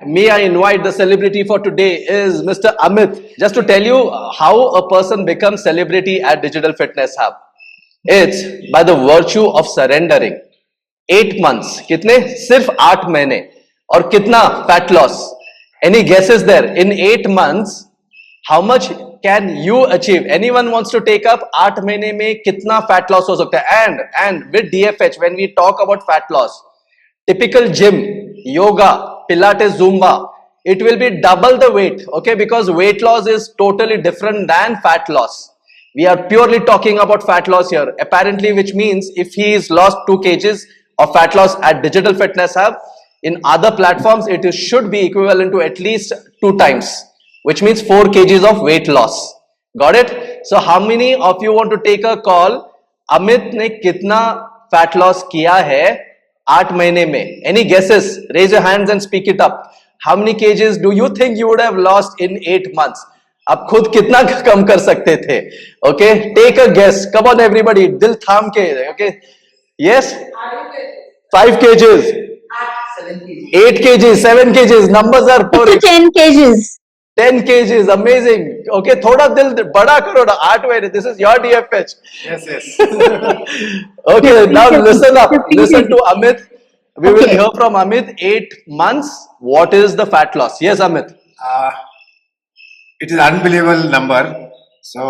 me, I invite the celebrity for today is Mr. Amit. Just to tell you how a person becomes celebrity at Digital Fitness Hub. It's by the virtue of surrendering. 8 months. कितने? सिर्फ 8 महीने. और कितना fat loss? Any guesses there? In 8 months, how much can you achieve? Anyone wants to take up 8 महीने में कितना fat loss हो सकता है? And with DFH, when we talk about fat loss, typical gym, yoga, Pilates, Zumba, it will be double the weight, okay? Because weight loss is totally different than fat loss. We are purely talking about fat loss here. Apparently, which means if he is lost 2 kgs of fat loss at Digital Fitness Hub, in other platforms, it should be equivalent to at least 2 times, which means 4 kgs of weight loss. Got it? So, how many of you want to take a call? Amit ने कितना fat loss किया है 8 महीने में? Any guesses? Raise your hands and speak it up. How many kgs do you think you would have lost in 8 months? आप खुद कितना कम कर सकते थे? Okay, take a guess. Come on, everybody. दिल थाम के. Okay, yes. 5 kgs. 8 kgs. 7 kgs. Numbers are pouring. 10 kgs. 10 kgs. Amazing. Okay, थोड़ा दिल बड़ा करो ना. 8 महीने. This is your DFH. Yes. Okay, now listen up. 15 Listen to kgs. Amit. We will hear from Amit. 8 months. What is the fat loss? Yes, Amit. It is unbelievable number. So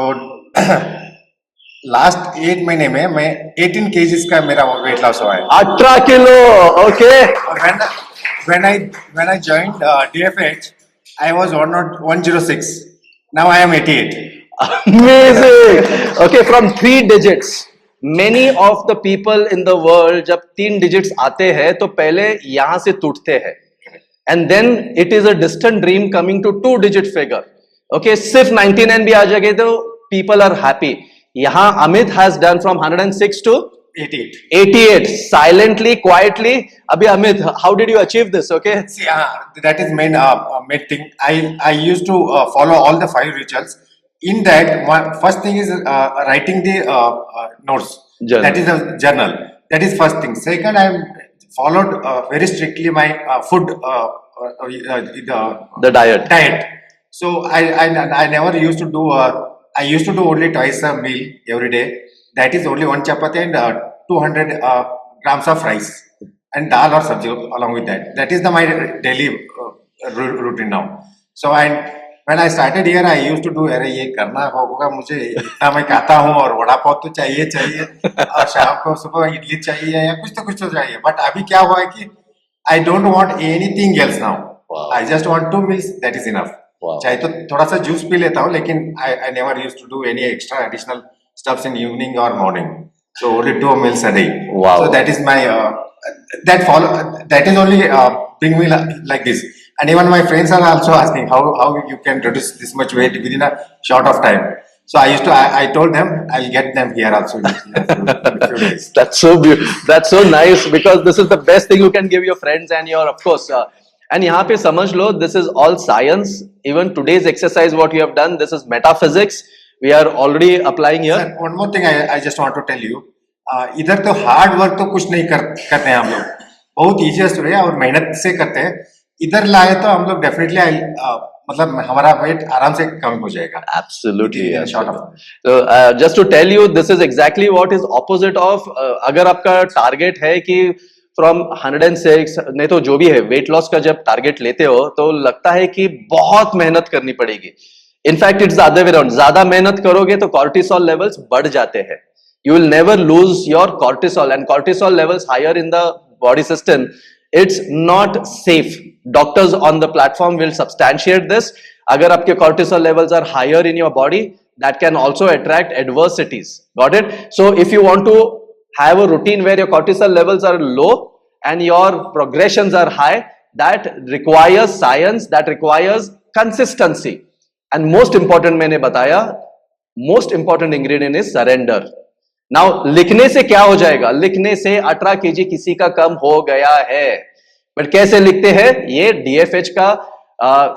last 8 महीने में मैं 18 kgs का मेरा weight loss हुआ है. 18 kilo. Okay. और when I joined DFH, I was 106. Now I am 88. Amazing. Okay, from 3 digits. Many of the people in the world जब 3 digits आते हैं तो पहले यहाँ से टूटते हैं. And then it is a distant dream coming to 2 digit figure. Okay, सिर्फ 99 भी आ जाएगा तो people are happy. यहाँ Amit has done from 106 to 88 silently, quietly. Abhi Amit, how did you achieve this? Okay, See, that is main thing. I used to follow all the 5 rituals. In that, first thing is writing the notes. Journal. That is a journal. That is first thing. Second, I followed very strictly my food, the diet. So I never used to do. I used to do only twice a meal every day. That is only 1 chapati and 200 grams of rice and dal or sabji along with that. That is my daily routine now. So when I started here, I used to do अरे ये करना होगा मुझे इतना मैं खाता हूँ और वड़ा पाव तो चाहिए और शाम को सुबह इडली चाहिए या कुछ तो चाहिए. But अभी क्या हुआ है कि I don't want anything else now. Wow. I just want 2 meals. That is enough. Wow. चाहे तो थोड़ा सा जूस पी लेता हूँ लेकिन I never used to do any extra additional stuffs in evening or morning. So only 2 meals a day. Wow. So that is my that is only bring me like this. And even my friends are also asking how you can reduce this much weight within a short of time. So I told them I'll get them here also in a few days. That's so beautiful. That's so nice because this is the best thing you can give your friends and your, of course. And यहाँ पे समझ लो, this is all science. Even today's exercise, what you have done, this is metaphysics. We are already applying here. Sir, one more thing I just want to tell you. इधर तो hard work तो कुछ नहीं करते हैं हम लोग. बहुत easiest way और मेहनत से करते हैं. इधर लाए तो हम लोग डेफिनेटली मतलब हमारा वेट आराम से कम हो जाएगा. Absolutely. Short of. So just to tell you, this is exactly what is opposite of. अगर आपका टारगेट है कि from 106 नहीं तो जो भी है वेट लॉस का जब टारगेट लेते हो तो लगता है कि बहुत मेहनत करनी पड़ेगी. In fact it's other way around. ज्यादा मेहनत करोगे तो कॉर्टिसोल लेवल्स बढ़ जाते हैं. You will never lose your cortisol, and cortisol levels higher in the body system. It's not safe. Doctors on the platform will substantiate this. Agar aapke cortisol levels are higher in your body, that can also attract adversities. Got it? So if you want to have a routine where your cortisol levels are low and your progressions are high, that requires science, that requires consistency. And most important मैंने बताया, most important ingredient is surrender. Now लिखने से क्या हो जाएगा? लिखने से 18 kg किसी का कम हो गया है. बट कैसे लिखते हैं? ये DFH का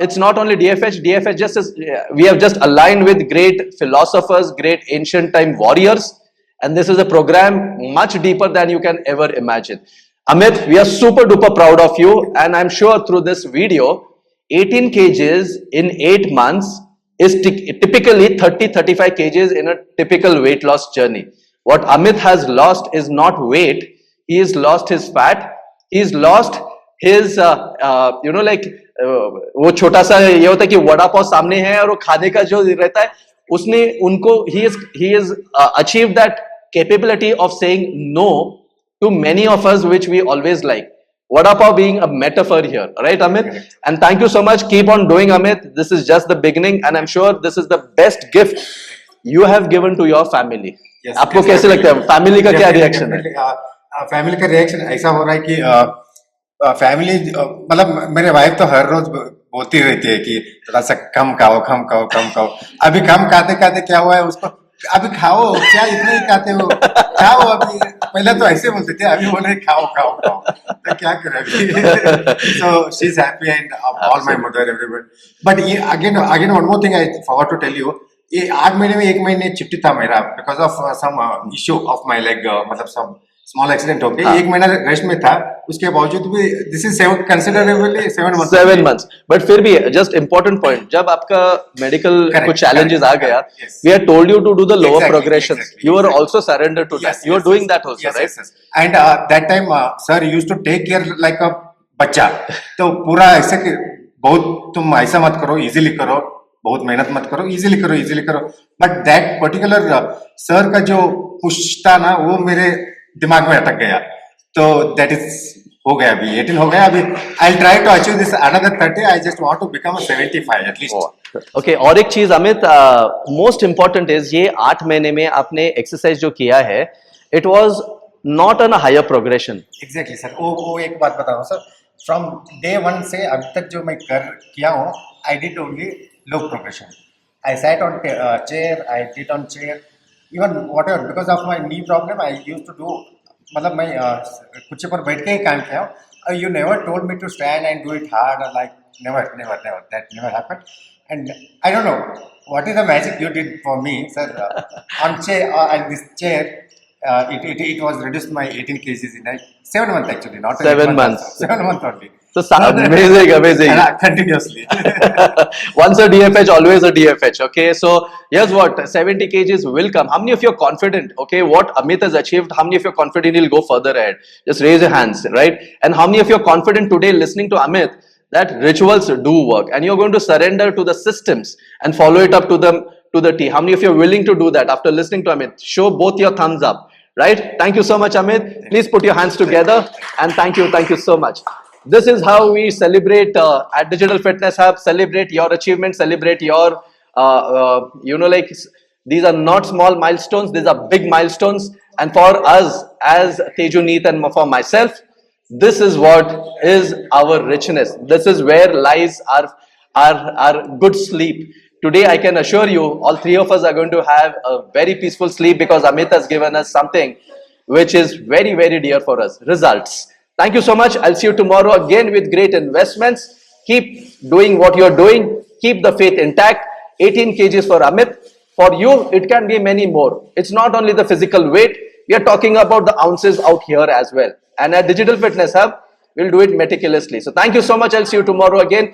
it's not only DFH just is, we have just aligned with great philosophers, great ancient time warriors, and this is a program much deeper than you can ever imagine. Amit, we are super duper proud of you, and I'm sure through this video 18 kgs in 8 months is typically 30-35 kgs in a typical weight loss journey. What Amit has lost is not weight, he has lost his fat, he's lost his वो छोटा सा ये होता है कि वड़ा पाव सामने है और वो खाने का जो रहता है उसने उनको he is achieved that capability of saying no to many of us which we always like. Vada pav being a metaphor here, right, Amit? Correct. And thank you so much. Keep on doing, Amit. This is just the beginning, and I'm sure this is the best gift you have given to your family. Yes, आपको yes, कैसे लगता है? Family का क्या reaction है? Family का reaction ऐसा हो रहा है कि फैमिली मतलब मेरे वाइफ तो हर रोज बोलती रहती है कि थोड़ा सा कम खाओ कम खाओ कम खाओ। अभी कम खाते खाते क्या हुआ है उसको, अभी खाओ क्या इतना ही खाते हो, खाओ अभी। पहले तो ऐसे बोलते थे, अभी बोल रहे खाओ खाओ खाओ, तो क्या करें अभी। So she is happy and all my mother everyone. But ये again one more thing I forgot to tell you, ये 8 महीने में 1 महीने छुट्टी था मेरा because of some issue of my leg, मतलब सम स्मॉल एक्सीडेंट हो गया। 1 महीना रेस्ट में था, उसके बावजूद भी this is considerably 7 months। 7 months. But फिर भी just important point, जब आपका medical Correct, कुछ challenges correct, आ गया, yes. we had told you to do the lower Exactly, progressions. exactly, You were exactly. also surrendered to that. You were doing that also, yes, right? yes, yes. And that time sir used to take care like a बच्चा, तो पूरा ऐसे कि बहुत तुम ऐसा मत करो, इजीली करो, बहुत मेहनत मत करो, इजीली करो। बट दैट पर्टिकुलर सर का जो पुश था ना, वो मेरे दिमाग में अटक गया। तो दैट इज हो गया, अभी 18 हो गया। अभी I try to achieve this another 30। I just want to become 75 at least. Okay, और एक चीज अमित, मोस्ट इंपॉर्टेंट इज ये 8 महीने में आपने एक्सरसाइज जो किया है, it was not on a higher progression. Exactly sir, वो एक बात बता रहा हूँ सर, फ्रॉम डे 1 से अभी तक जो मैं किया हूँ, I did only low progression. I sat on chair, I did on chair, even whatever because of my knee problem I used to do, मतलब मैं कुर्सी पर बैठ के ही काम किया हूँ। You never told me to stand and do it hard, like never that never happened. And I don't know what is the magic you did for me sir on chair and this chair. It was reduced my 18 kgs in 7 months actually, not 7 months. 7 months only. So amazing. And continuously. Once a DFH, always a DFH. Okay, so here's what 70 kgs will come. How many of you are confident? Okay, what Amit has achieved, how many of you are confident he'll go further ahead? Just raise your hands, right? And how many of you are confident today listening to Amit that rituals do work and you're going to surrender to the systems and follow it up to the T? How many of you are willing to do that after listening to Amit? Show both your thumbs up. Right? Thank you so much, Amit. Please put your hands together and thank you so much. This is how we celebrate at Digital Fitness Hub. Celebrate your achievements. Celebrate your, like these are not small milestones. These are big milestones. And for us, as Teju Neet and for myself, this is what is our richness. This is where lies our good sleep. Today, I can assure you, all 3 of us are going to have a very peaceful sleep because Amit has given us something which is very, very dear for us. Results. Thank you so much. I'll see you tomorrow again with great investments. Keep doing what you're doing. Keep the faith intact. 18 kgs for Amit. For you, it can be many more. It's not only the physical weight. We are talking about the ounces out here as well. And at Digital Fitness Hub, we'll do it meticulously. So thank you so much. I'll see you tomorrow again